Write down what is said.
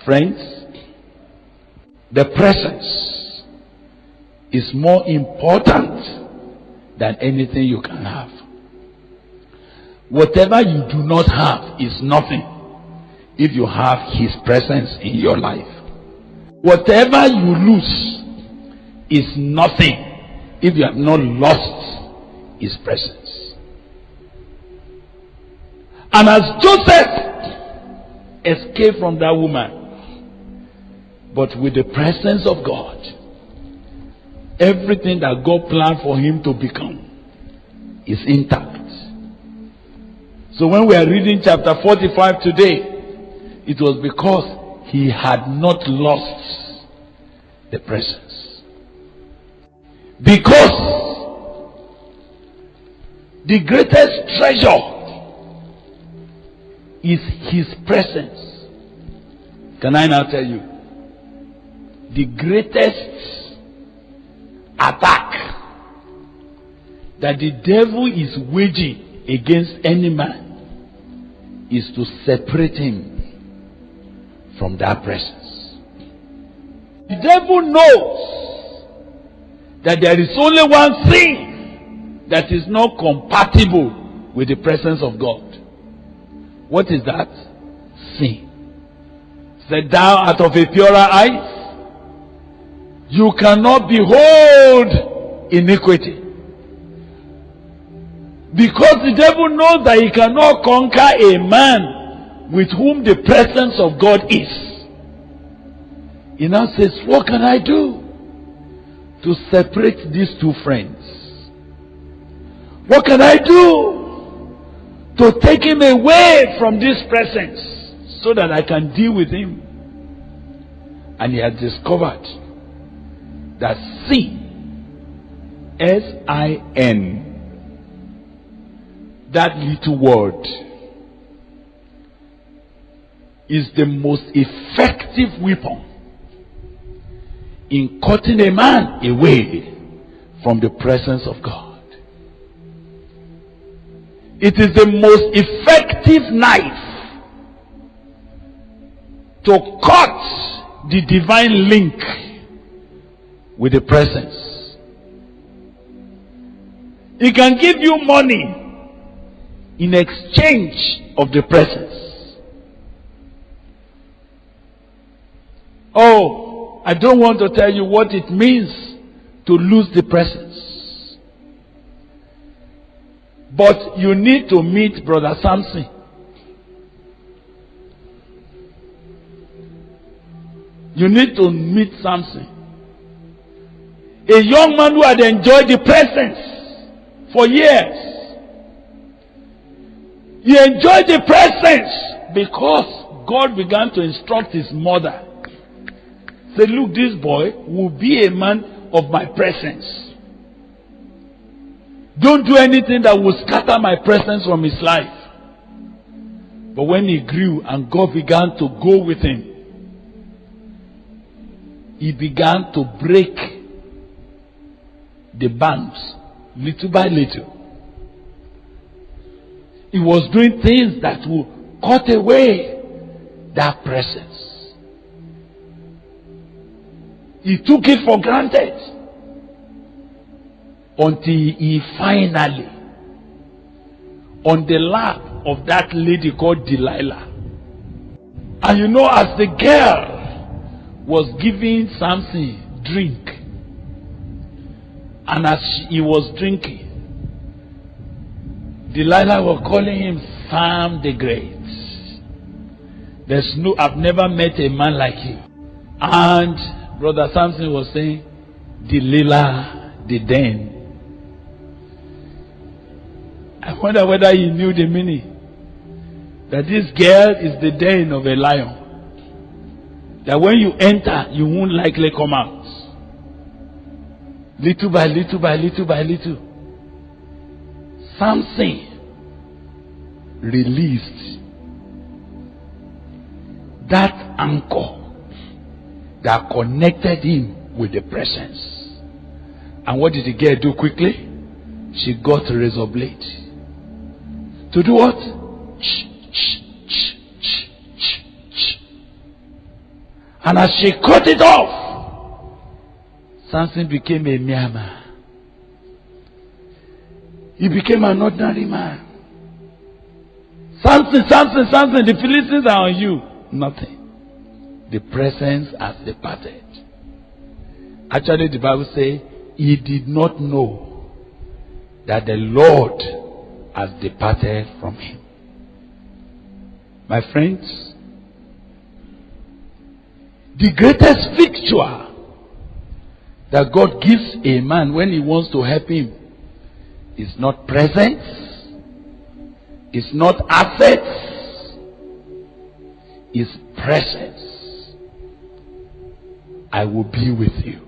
Friends, the presence is more important than anything you can have. Whatever you do not have is nothing if you have His presence in your life. Whatever you lose is nothing if you have not lost His presence. And as Joseph escaped from that woman, but with the presence of God, everything that God planned for him to become is intact. So when we are reading chapter 45 today, it was because he had not lost the presence. Because the greatest treasure is His presence. Can I now tell you? The greatest attack that the devil is waging against any man is to separate him from that presence. The devil knows that there is only one thing that is not compatible with the presence of God. What is that? Sin. Said, thou art of a purer eyes, you cannot behold iniquity. Because the devil knows that he cannot conquer a man with whom the presence of God is. He now says, what can I do to separate these two friends? What can I do to take him away from this presence so that I can deal with him? And he has discovered that sin, S-I-N, that little word, is the most effective weapon in cutting a man away from the presence of God. It is the most effective knife to cut the divine link with the presence. It can give you money in exchange of the presence. Oh, I don't want to tell you what it means to lose the presence. But you need to meet Brother Samson. You need to meet Samson. A young man who had enjoyed the presence for years. He enjoyed the presence because God began to instruct his mother. Say, look, this boy will be a man of my presence. Don't do anything that will scatter my presence from his life. But when he grew and God began to go with him, he began to break the bands little by little. He was doing things that will cut away that presence. He took it for granted until he finally, on the lap of that lady called Delilah. And you know, as the girl was giving Samson drink, and as he was drinking, Delilah was calling him Sam the Great. I've never met a man like him. And Brother Samson was saying, Delilah the den. I wonder whether he knew the meaning. That this girl is the den of a lion. That when you enter, you won't likely come out. Little by little by little by little, Samson released that anchor that connected him with the presence. And what did the girl do quickly? She got a razor blade. To do what? And as she cut it off, Samson became a mere man. He became an ordinary man. Samson, the Philistines are on you. Nothing. The presence has departed. Actually, the Bible says he did not know that the Lord has departed from him. My friends, the greatest victory that God gives a man when he wants to help him is not presence, is not assets, is presence. I will be with you.